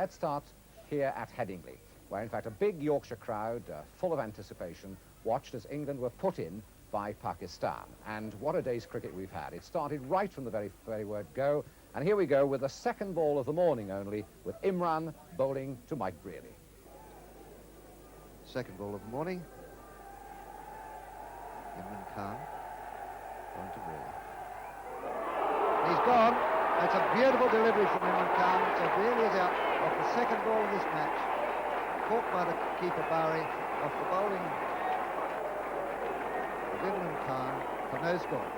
let's start here at Headingley, where in fact a big Yorkshire crowd, full of anticipation, watched as England were put in by Pakistan. And what a day's cricket we've had. It started right from the very word go, and here we go with the second ball of the morning only, with Imran bowling to Mike Brearley. Second ball of the morning. Imran Khan going to Brearley. He's gone. That's a beautiful delivery from Imran Khan. So Brearley is out off the second ball of this match. Caught by the keeper Barry off the bowling of Imran Khan for no score.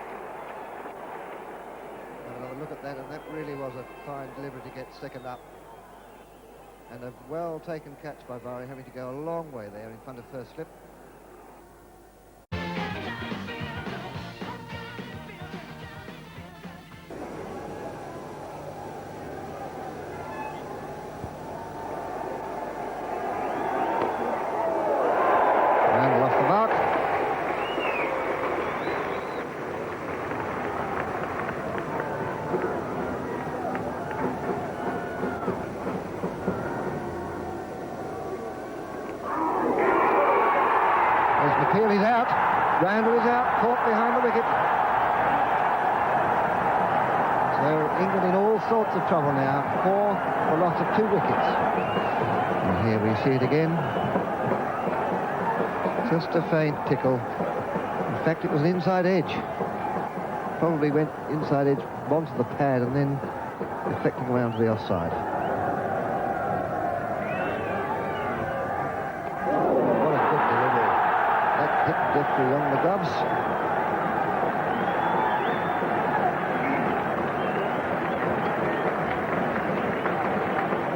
Have another look at that, and that really was a fine delivery to get second up. And a well-taken catch by Barry, having to go a long way there in front of first slip. And off the mark. He's out. Randall is out, caught behind the wicket. So England in all sorts of trouble now, 4 for loss of 2 wickets. And here we see it again. Just a faint tickle. In fact, it was an inside edge. Probably went inside edge onto the pad and then deflecting around to the offside. Hit Jeffrey on the gloves.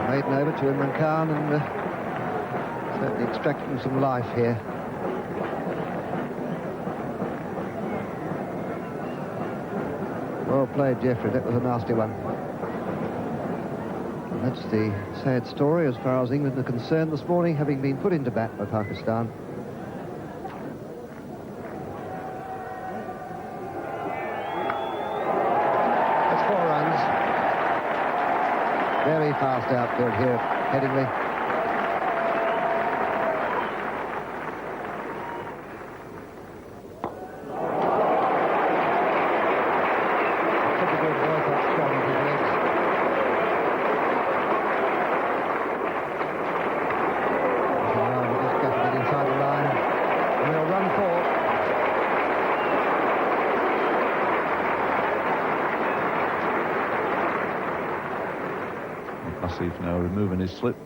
Maiden over to Imran Khan and certainly extracting some life here. Well played, Jeffrey. That was a nasty one. And that's the sad story as far as England are concerned this morning, having been put into bat by Pakistan. Very fast outfield here at Headingley. Typical Boycott shot with his legs. So we just got it inside the line. And we'll run forward. ASIF now removing his slip.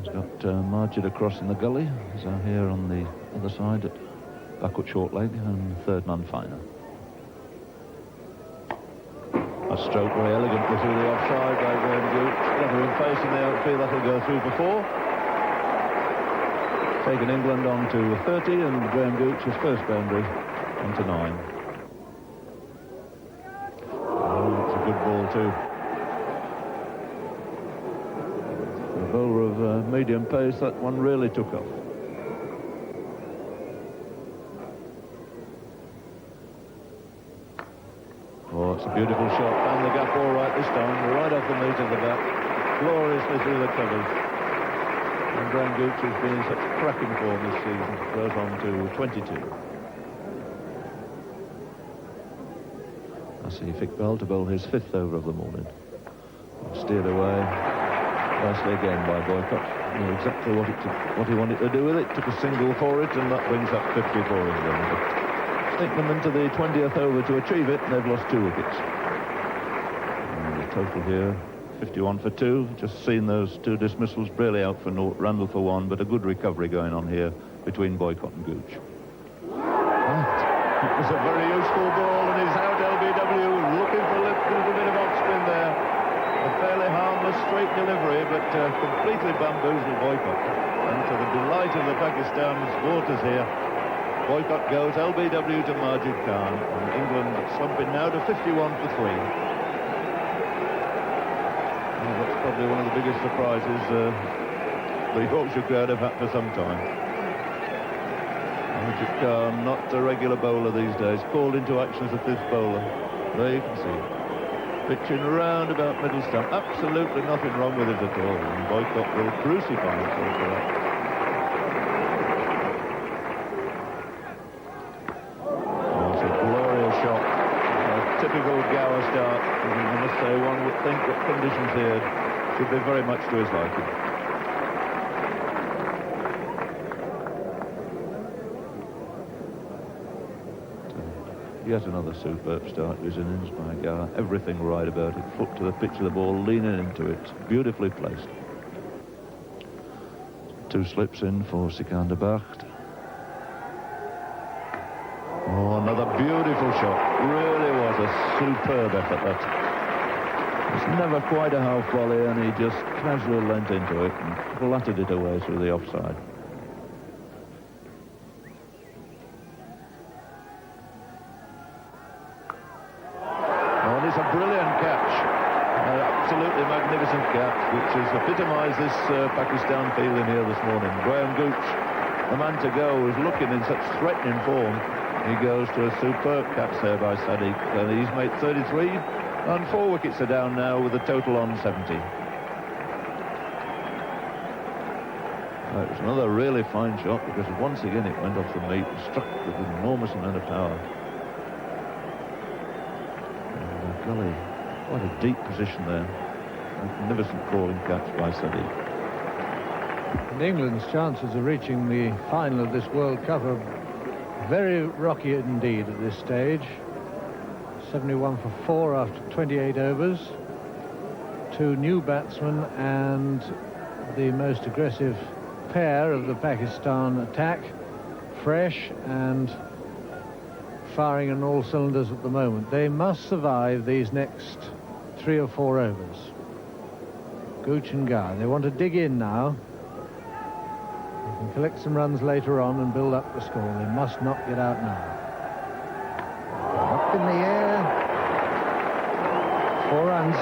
He's got Majid across in the gully. He's here on the other side at backward short leg and third man finer. A stroke very elegantly through the offside by Graham Gooch. Never in face in the outfield, that'll go through for 4. Taking England on to 30 and Graham Gooch his first boundary on to 9. Oh, it's a good ball too. A bowler of medium pace, that one really took off. Oh, it's a beautiful shot. Found the gap all right this time, right off the meat of the bat. Gloriously through the covers. And Graham Gooch has been in such cracking form this season. Goes on to 22. ASIF IQBAL to bowl his 5th over of the morning. Steered away. Nicely again by Boycott. Knew exactly what he wanted to do with it. Took a single for it, and that brings up 54 England. Take them into the 20th over to achieve it, and they've lost 2 wickets. And the total here, 51 for 2. Just seen those 2 dismissals. Brearley out for 0, Randall for 1, but a good recovery going on here between Boycott and Gooch. It was a very useful ball, and he's out LBW, looking for a little bit of off-spin there. A fairly harmless straight delivery, but completely bamboozled Boycott. And to the delight of the Pakistan supporters here, Boycott goes LBW to Majid Khan, and England slumping now to 51 for 3. Well, that's probably one of the biggest surprises the Yorkshire crowd have had for some time. Majid Khan, not a regular bowler these days, called into action as a 5th bowler. There you can see. pitching round about middle stump. Absolutely nothing wrong with it at all. And Boycott will crucify himself for that. Oh, it's a glorious shot. A typical Gower start. I must say, one would think that conditions here should be very much to his liking. Yet another superb start to his innings by Gower. Everything right about it. Foot to the pitch of the ball, leaning into it. Beautifully placed. 2 slips in for Sikander Bacht. Oh, another beautiful shot. Really was a superb effort, that. It's never quite a half volley, and he just casually leant into it and flattered it away through the offside. It's a brilliant catch, an absolutely magnificent catch, which has epitomised this Pakistan feeling here this morning. Graham Gooch, the man to go, is looking in such threatening form. He goes to a superb catch there by Sadiq, and he's made 33, and 4 wickets are down now with a total on 70. It was another really fine shot, because once again it went off the meat and struck with an enormous amount of power. Golly, what a deep position there. Magnificent crawling catch by Sadiq. And England's chances of reaching the final of this World Cup are very rocky indeed at this stage. 71 for 4 after 28 overs. 2 new batsmen and the most aggressive pair of the Pakistan attack, fresh and firing on all cylinders at the moment. They must survive these next 3 or 4 overs. Gooch and Gower, they want to dig in now. They can collect some runs later on and build up the score. They must not get out now. Up in the air. 4 runs.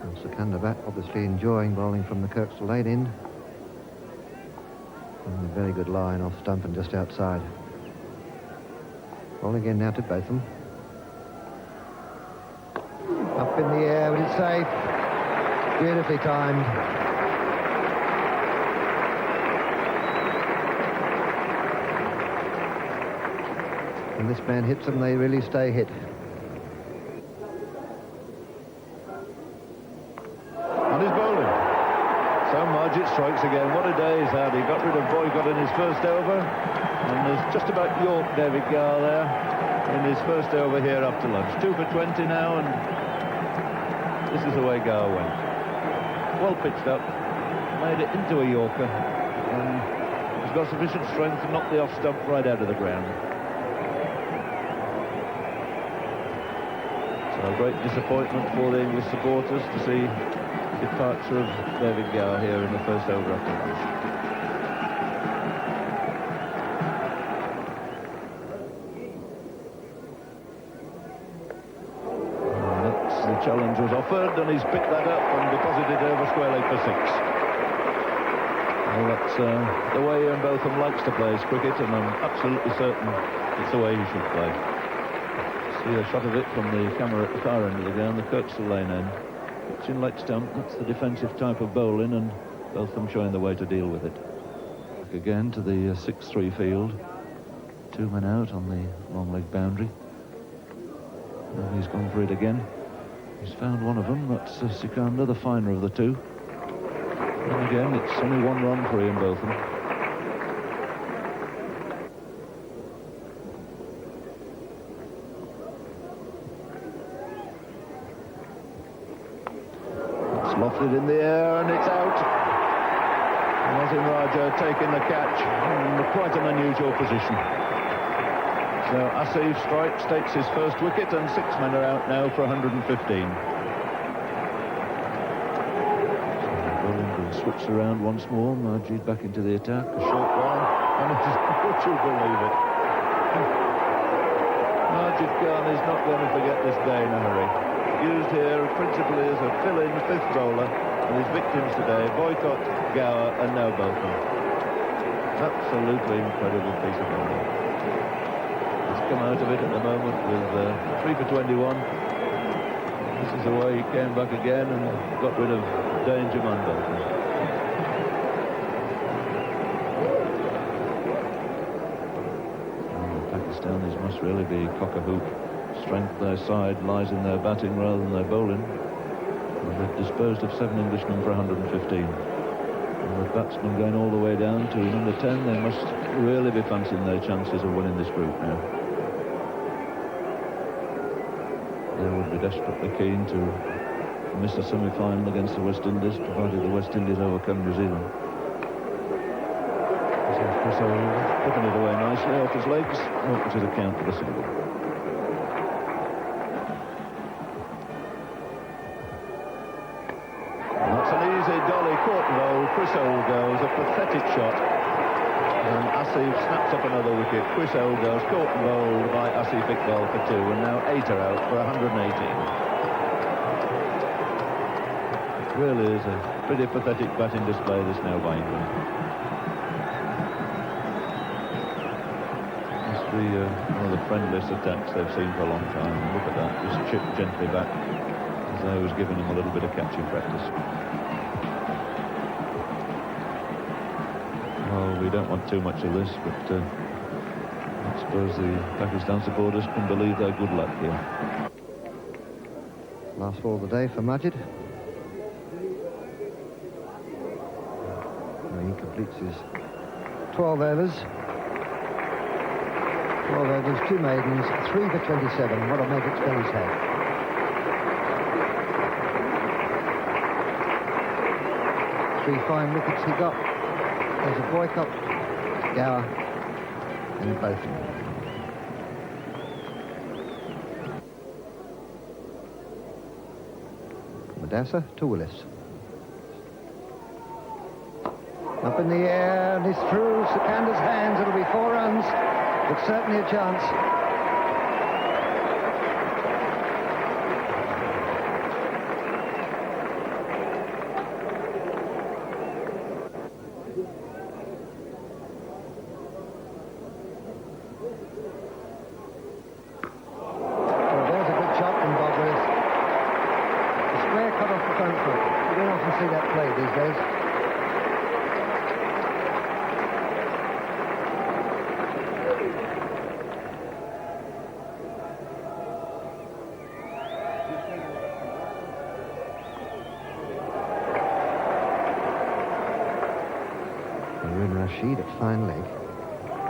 And Sikander Bacht obviously enjoying bowling from the Kirkstall lane end. And a very good line off stump and just outside. Ball again now to Botham. Up in the air, but it's safe. Beautifully timed. When this man hits them, they really stay hit. And he's bowling. So Margit strikes again. What a day he's had. He got rid of Boycott in his first over. And there's just about York David Gower there in his first over here after lunch. 2 for 20 now, and this is the way Gower went. Well pitched up, made it into a Yorker, and he's got sufficient strength to knock the off stump right out of the ground. So a great disappointment for the English supporters to see the departure of David Gower here in the first over after lunch. Challenge was offered, and he's picked that up and deposited over square leg for 6. Well, that's the way Ian Botham likes to play his cricket, and I'm absolutely certain it's the way he should play. See a shot of it from the camera at the far end of the ground, the Kirkstall lane end. Pitching leg stump, that's the defensive type of bowling, and Botham showing the way to deal with it. Back again to the 6-3 field. 2 men out on the long leg boundary. Now he's gone for it again. He's found one of them. That's Sikander, the finer of the 2. And again, it's only 1 run for Ian Botham. It's lofted in the air, and it's out. Nazim Raja taking the catch in quite an unusual position. So ASIF strikes, takes his first wicket, and 6 men are out now for 115. Bowling switched around once more. Majid back into the attack. A short one, and it is, would you believe it? Majid Khan is not going to forget this day in a hurry. Used here principally as a fill-in 5th bowler, and his victims today, Boycott, Gower, and now Botham. Absolutely incredible piece of bowling. come out of it at the moment with 3 for 21. This is the way he came back again and got rid of danger man Bolton. The Pakistanis must really be cock-a-hoop. Strength of their side lies in their batting rather than their bowling. And they've disposed of 7 Englishmen for 115. And with batsmen going all the way down to number 10, they must really be fancying their chances of winning this group now. They would be desperately keen to miss a semi-final against the West Indies, provided the West Indies overcome New Zealand. So putting it away nicely off his legs, which is a count for the single. And that's an easy dolly caught roll. Chris Old goes, a pathetic shot. And ASIF snaps up another wicket. Chris Old goes caught and bowled by ASIF IQBAL for 2, and now 8 are out for 118. It really is a pretty pathetic batting display this now by England. Must be one of the friendliest attacks they've seen for a long time. And look at that, just chipped gently back as though he was giving him a little bit of catching practice. Well, we don't want too much of this, but I suppose the Pakistan supporters can believe their good luck here. Last ball of the day for Majid. He completes his 12 overs. 12 overs, 2 maidens, 3 for 27. What a magic spell he's had. Three fine wickets he got. There's a boycott, Gower, and Botham. Madassa to Willis. Up in the air, and he's through Sikander's hands. It'll be 4 runs, but certainly a chance. Well, there's a good shot from Bob Willis. A square cut off the front foot. You don't often see that played these days. Rashid at fine leg.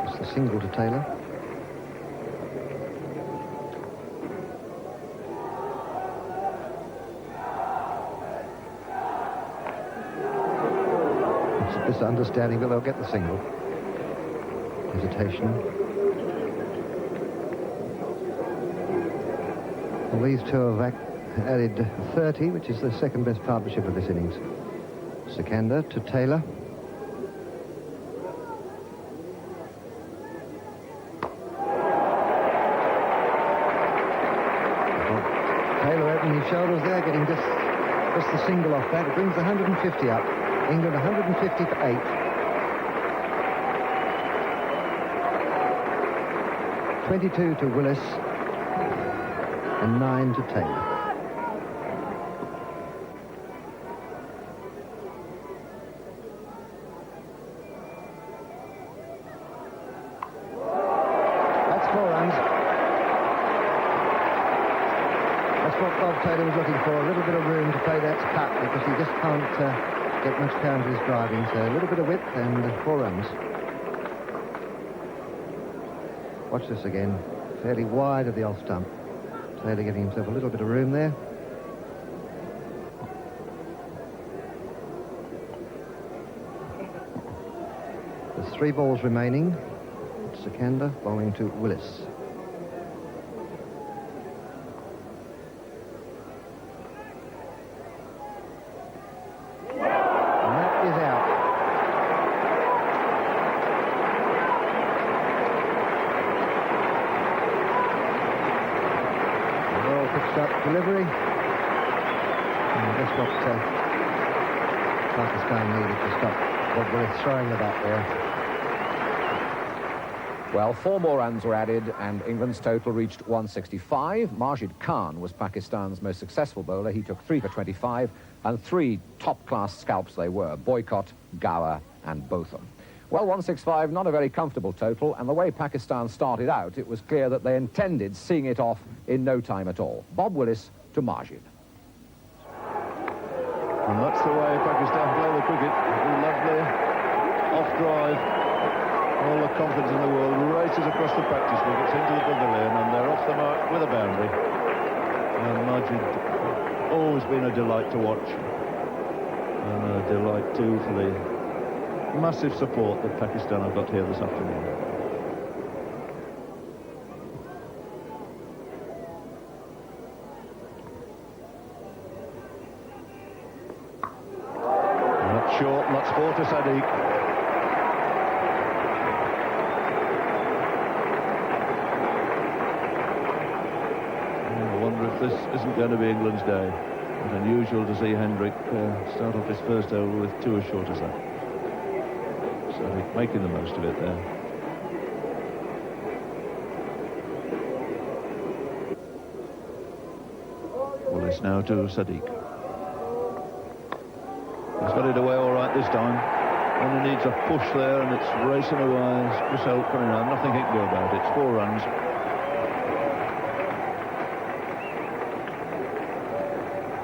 It's the single to Taylor. It's a misunderstanding, but they'll get the single. Hesitation. Well, these two have added 30, which is the second best partnership of this innings. Sikander to Taylor. Shoulders there, getting just the single off that. It brings the 150 up. England 150 for 8. 22 to Willis and 9 to Taylor. That's 4 runs. That's what Bob Taylor was looking for, a little bit of room to play that cut, because he just can't get much power to his driving. So a little bit of width and 4 runs. Watch this again, fairly wide of the off stump. Taylor getting himself a little bit of room there. There's 3 balls remaining. Sikander bowling to Willis. Delivery. And that's what Pakistan needed to stop Bob Willis throwing the bat there. Well, 4 more runs were added and England's total reached 165. Majid Khan was Pakistan's most successful bowler. He took 3 for 25, and 3 top-class scalps they were: Boycott, Gower and Botham. Well, 165, not a very comfortable total, and the way Pakistan started out, it was clear that they intended seeing it off in no time at all. Bob Willis to Majid. And that's the way Pakistan play the cricket. Lovely off-drive. All the confidence in the world races across the practice wickets into the pavilion, and they're off the mark with a boundary. And Majid, always been a delight to watch. And a delight too for the massive support that Pakistan have got here this afternoon. Short, and that's 4 to Sadiq. I wonder if this isn't going to be England's day. It's unusual to see Hendrick start off his first over with 2 as short as that. Sadiq making the most of it there. Willis now to Sadiq. He's got it away all right this time. Only needs a push there, and it's racing away. It's Chris Holt coming around. Nothing he can do about it. It's 4 runs.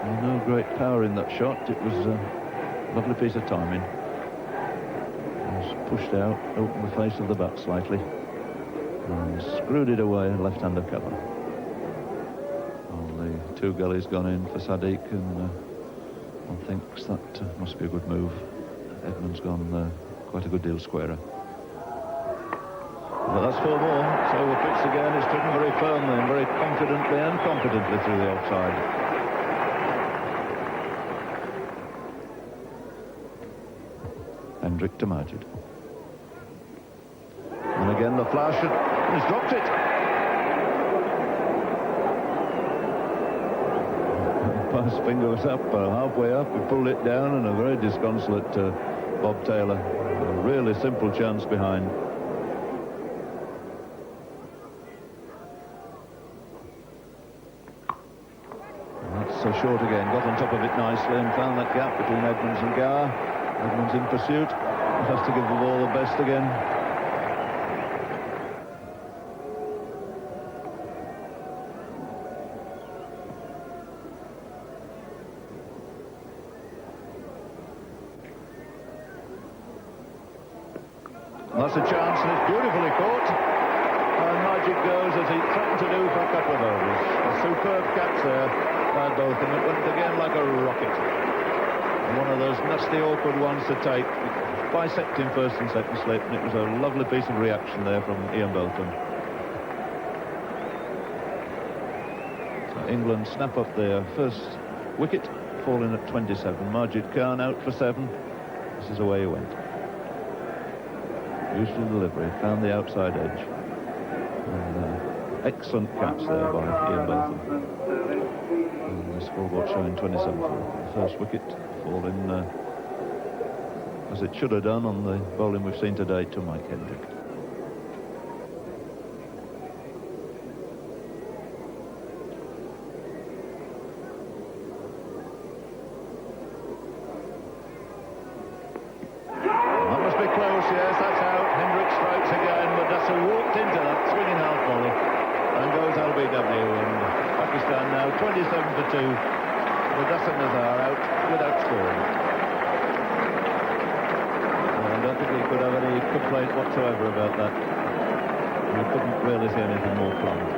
And no great power in that shot. It was a lovely piece of timing. It was pushed out, opened the face of the bat slightly, and screwed it away, left-hander cover. Well, the 2 gullies gone in for Sadiq, and one thinks that must be a good move. Edmund's gone quite a good deal squarer. But that's 4 more. It's over pitch again. It's driven very firmly and very confidently and competently through the offside. Hendrick to Majid. And again the flash, and he's dropped it. Pass finger was up, halfway up, he pulled it down, and a very disconsolate Bob Taylor. A really simple chance behind. And that's so short again, got on top of it nicely and found that gap between Edmonds and Gower. Edmonds in pursuit, he has to give the ball the best again. That's a chance, and it's beautifully caught. And Majid goes as he threatened to do for a couple of overs. A superb catch there by both, and it went again like a rocket. And one of those nasty, awkward ones to take. Bisecting first and second slip, and it was a lovely piece of reaction there from Ian Botham. So England snap up their first wicket, falling at 27. Majid Khan out for 7. This is the way he went. Useful delivery, found the outside edge. And, excellent catch there by Ian Botham. And the scoreboard showing 27 for the first wicket, falling as it should have done on the bowling we've seen today to Mike Hendrick. Whatsoever about that. We couldn't really see anything more planned.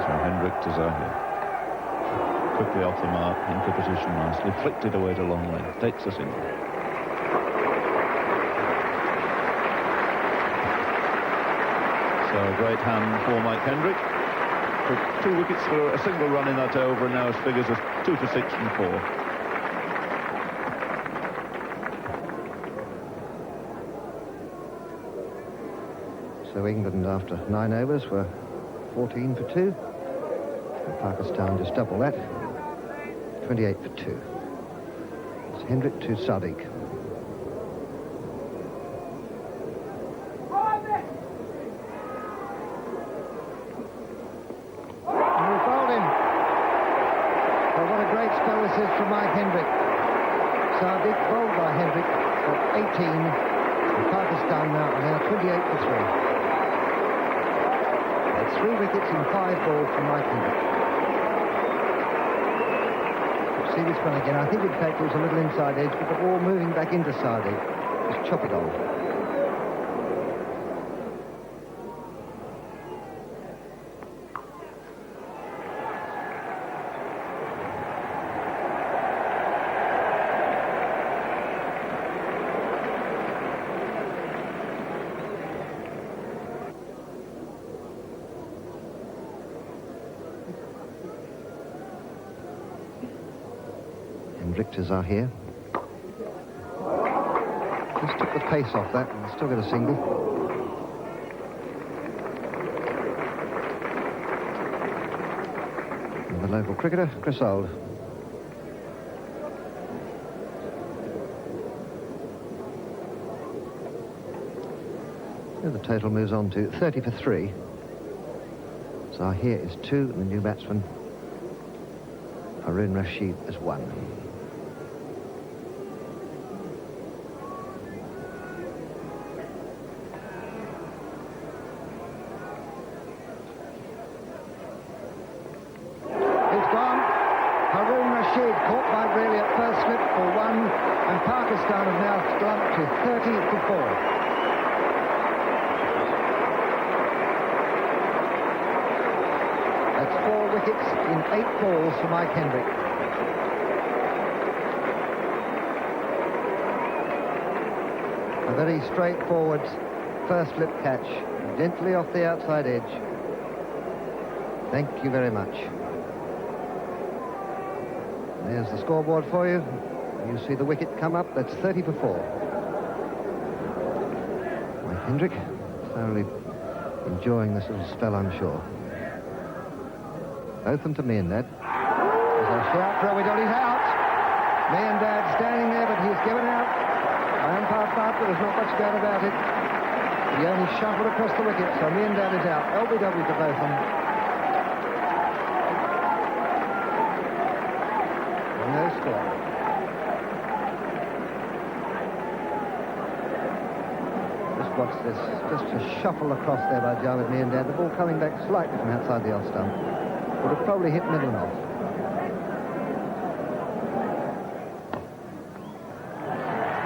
So Hendrick to Zahir. Quickly off the mark, into position nicely, flicked it away to long length, takes us in. A great hand for Mike Hendrick. Took 2 wickets for a single run in that over, and now his figures are 2 for 6 and 4. So England, after 9 overs, were 14 for 2. And Pakistan just double that, 28 for 2. It's Hendrick to Sadiq. And we fouled him. Well, what a great spell this is from Mike Hendrick. Sadiq bowled by Hendrick for 18. And Pakistan now 28 for 3. 3 wickets in 5 balls from Mike Hendrick. See this one again. I think in fact it was a little inside edge, but the ball moving back into Sadiq. Just chop it on. Victors are here. Just took the pace off that and still get a single. And the local cricketer, Chris Old. And the total moves on to 30 for 3. Zahir is 2, and the new batsman, Harun Rashid, is 1. Caught by Braley at first slip for 1, and Pakistan have now slumped to 30 for 4. That's 4 wickets in 8 balls for Mike Hendrick. A very straightforward first slip catch, gently off the outside edge. Thank you very much. There's the scoreboard for you. You see the wicket come up. That's 30 for 4. Mike Hendrick thoroughly enjoying this little spell, I'm sure. Both them to Miandad. There's a shout for Owidol. He's out. Miandad standing there, but he's given out. Umpire but there's not much doubt about it. He only shuffled across the wicket, so Miandad is out. LBW to both them. No score. Just watch this. Just a shuffle across there by Javed Miandad. The ball coming back slightly from outside the off stump. Would have probably hit middle and off.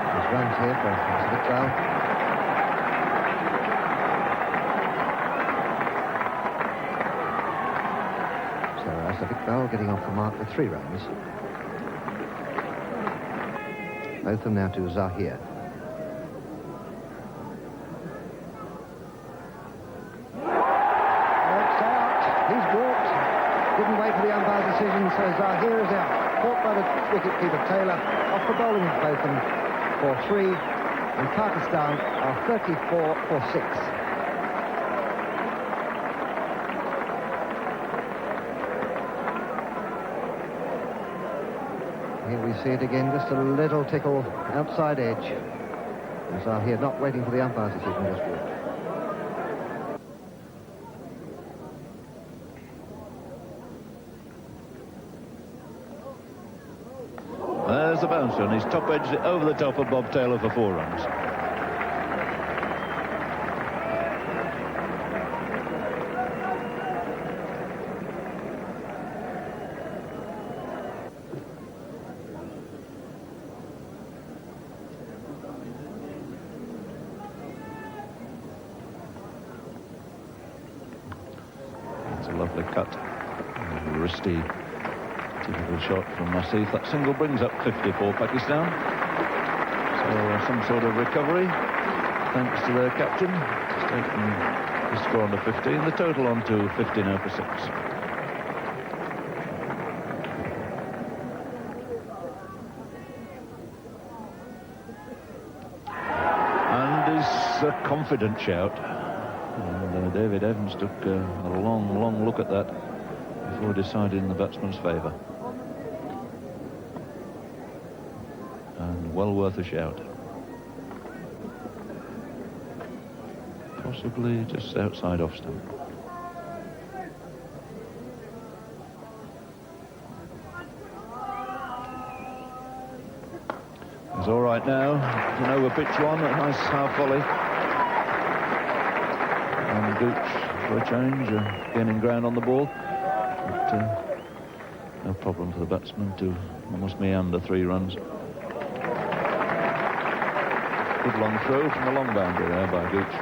There's runs here for IQBAL. So IQBAL getting off the mark with 3 runs. Both of them now to Zahir. That's out. He's walked. Didn't wait for the umpire's decision, so Zahir is out. Caught by the wicketkeeper Taylor. Off the bowling of both of them for 3. And Pakistan are 34 for 6. Here we see it again, just a little tickle outside edge. And Zahir not waiting for the umpire's decision, just walked. There's the bouncer, and he's top edge over the top of Bob Taylor for 4 runs. It's a lovely cut. Wristy. Typical shot from ASIF. That single brings up 54 Pakistan. So some sort of recovery, thanks to their captain. It's taken the score on to 15. The total on to 50 now for 6. And is a confident shout. And David Evans took a long look at that before deciding in the batsman's favour. And well worth a shout. Possibly just outside off stump. It's all right now. It's an over-pitch one, a nice half volley. And Gooch, for a change, gaining ground on the ball. But no problem for the batsman to almost meander 3 runs. Good long throw from the long boundary there by Gooch.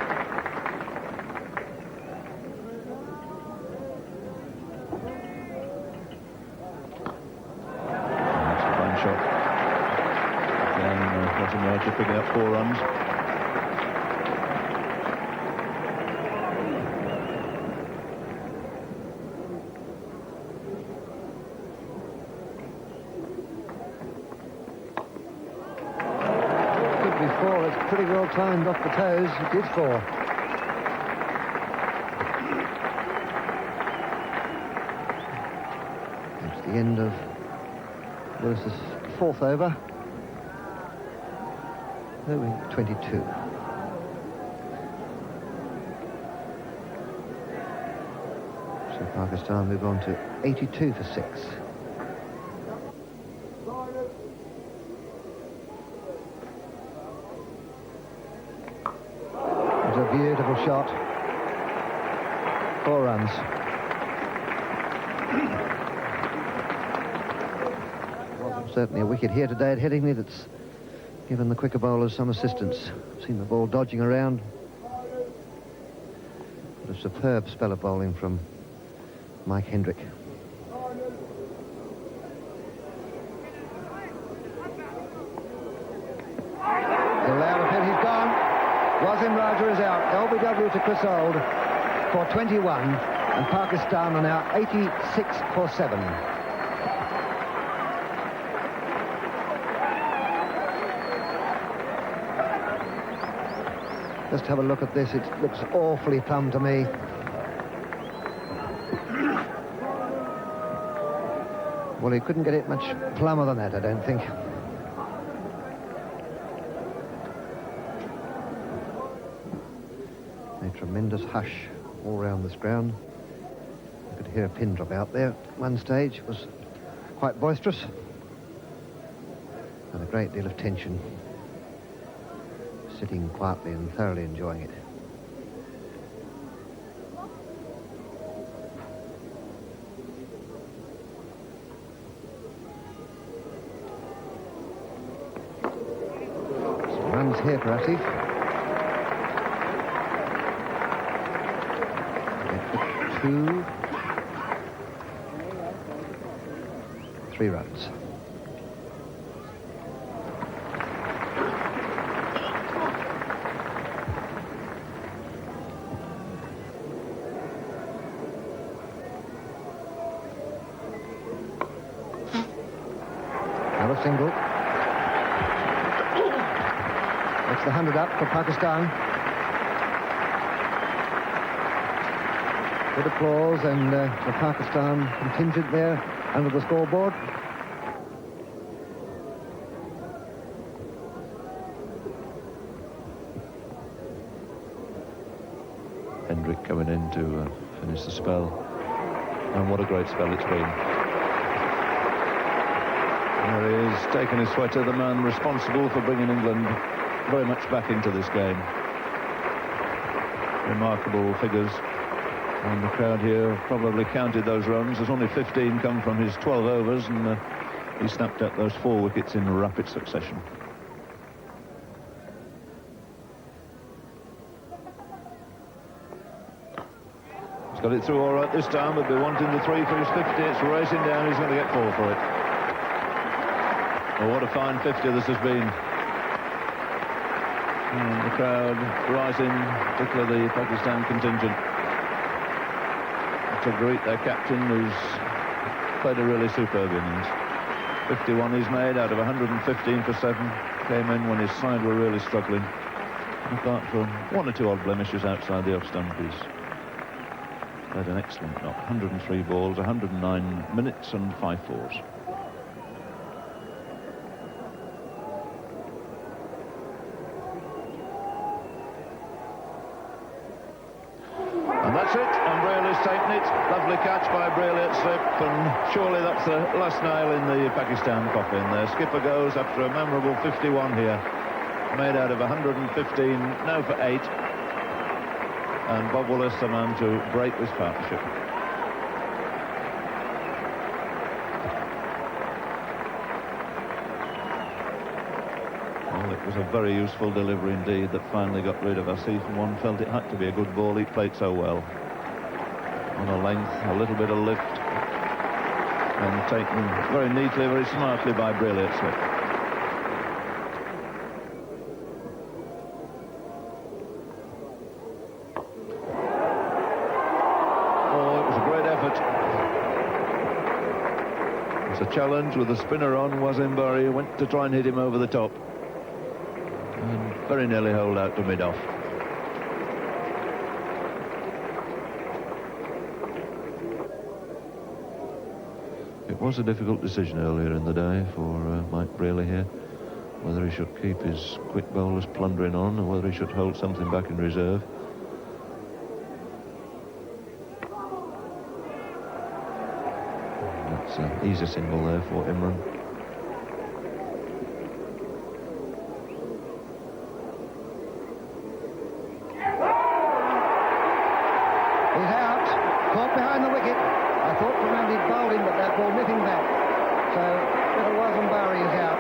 That's a fine shot. Again, Martin Archer picking up 4 runs. Pretty well timed off the toes. It did fall. It's the end of Lewis's 4th over. There we 22. So Pakistan move on to 82 for 6. A beautiful shot. 4 runs. Certainly a wicket here today at Headingley that's given the quicker bowlers some assistance. Seen the ball dodging around. But a superb spell of bowling from Mike Hendrick. Wasim Raja is out. LBW to Chris Old for 21, and Pakistan are now 86 for 7. Just have a look at this. It looks awfully plumb to me. Well, he couldn't get it much plumber than that, I don't think. Tremendous hush all round this ground. You could hear a pin drop out there at one stage. It was quite boisterous and a great deal of tension. Sitting quietly and thoroughly enjoying it. Some runs here for ASIF. 2, 3 runs. Another single. That's the 100 up for Pakistan. Good applause, and the Pakistan contingent there under the scoreboard. Hendrick coming in to finish the spell. And what a great spell it's been. There he is, taking his sweater, the man responsible for bringing England very much back into this game. Remarkable figures. And the crowd here probably counted those runs. There's only 15 come from his 12 overs, and he snapped up those 4 wickets in rapid succession. He's got it through all right this time, but they're wanting the 3 for his 50. It's racing down. He's going to get 4 for it. Oh, what a fine 50 this has been. And the crowd rising, particularly the Pakistan contingent, to greet their captain, who's played a really superb innings. 51 he's made out of 115 for 7. Came in when his side were really struggling. apart from one or two odd blemishes outside the off-stump, he's played an excellent knock. 103 balls, 109 minutes and 5 fours. And that's it, and Braley's taken it. Lovely catch by Braley at slip, and surely that's the last nail in the Pakistan coffin there. Skipper goes after a memorable 51 here, made out of 115, now for 8. And Bob Willis, the man to break this partnership. Well, it was a very useful delivery indeed that finally got rid of ASIF, and one felt it had to be a good ball. He played so well. On a length, a little bit of lift, and taken very neatly, very smartly by Braley at slip. A challenge with the spinner on. Wasimbari went to try and hit him over the top and very nearly holed out to mid-off. It was a difficult decision earlier in the day for Mike Braley here, whether he should keep his quick bowlers plundering on or whether he should hold something back in reserve. Easy single there for Imran. He's out, caught behind the wicket. I thought Fernand he'd bowled him, but that ball nipping back. So little Wasimbari is out.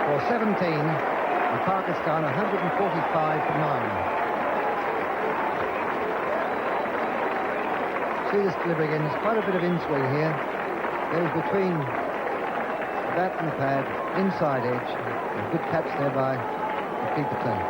For 17, and Pakistan 145 for 9. See this delivery again, there's quite a bit of in-swing here. Goes between the bat and the pad, inside edge. A good catch there by the keeper team.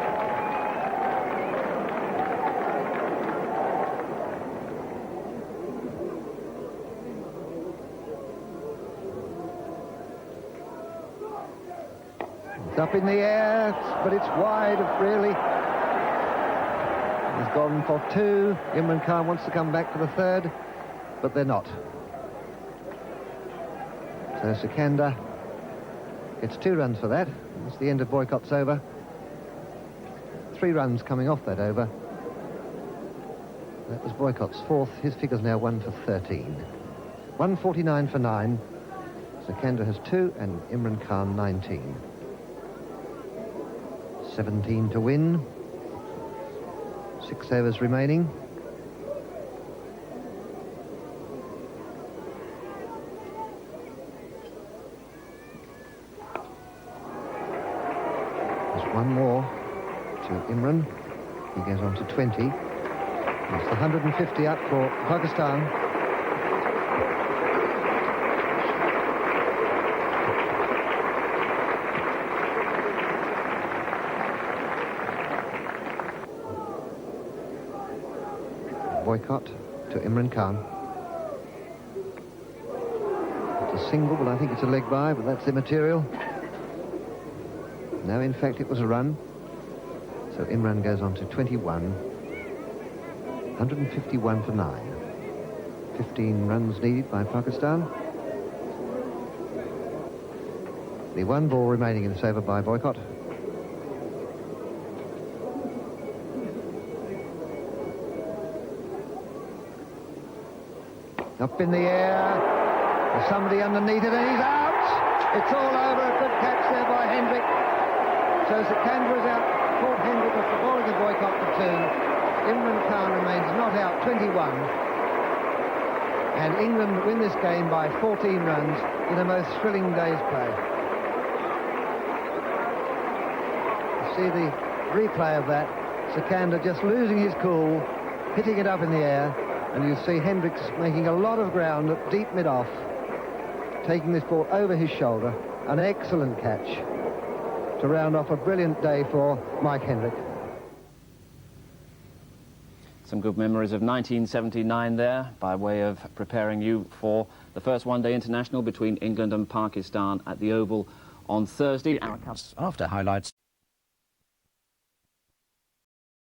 It's up in the air, but it's wide of Braley. He's gone for 2. Imran Khan wants to come back for the 3rd, but they're not. So Sikandar gets 2 runs for that. That's the end of Boycott's over. 3 runs coming off that over. That was Boycott's 4th. His figure's now 1 for 13. 149 for 9. Sikandar has 2 and Imran Khan 19. 17 to win. 6 overs remaining. There's one more to Imran. He goes on to 20. That's the 150 up for Pakistan. Boycott to Imran Khan. It's a single, but I think it's a leg by, but that's immaterial. No, in fact, it was a run. So Imran goes on to 21. 151 for 9. 15 runs needed by Pakistan. The 1 ball remaining in this over by Boycott. Up in the air. There's somebody underneath it, and he's out. It's all over. A good catch there by Hendrick. So Sikandar is out. Caught Hendrick off the ball of the Boycott for 2. Imran Khan remains not out, 21. And England win this game by 14 runs in a most thrilling day's play. You see the replay of that. Sikandar just losing his cool, hitting it up in the air. And you see Hendricks making a lot of ground at deep mid-off, taking this ball over his shoulder. An excellent catch to round off a brilliant day for Mike Hendrick. Some good memories of 1979 there, by way of preparing you for the first one-day international between England and Pakistan at the Oval on Thursday. After highlights.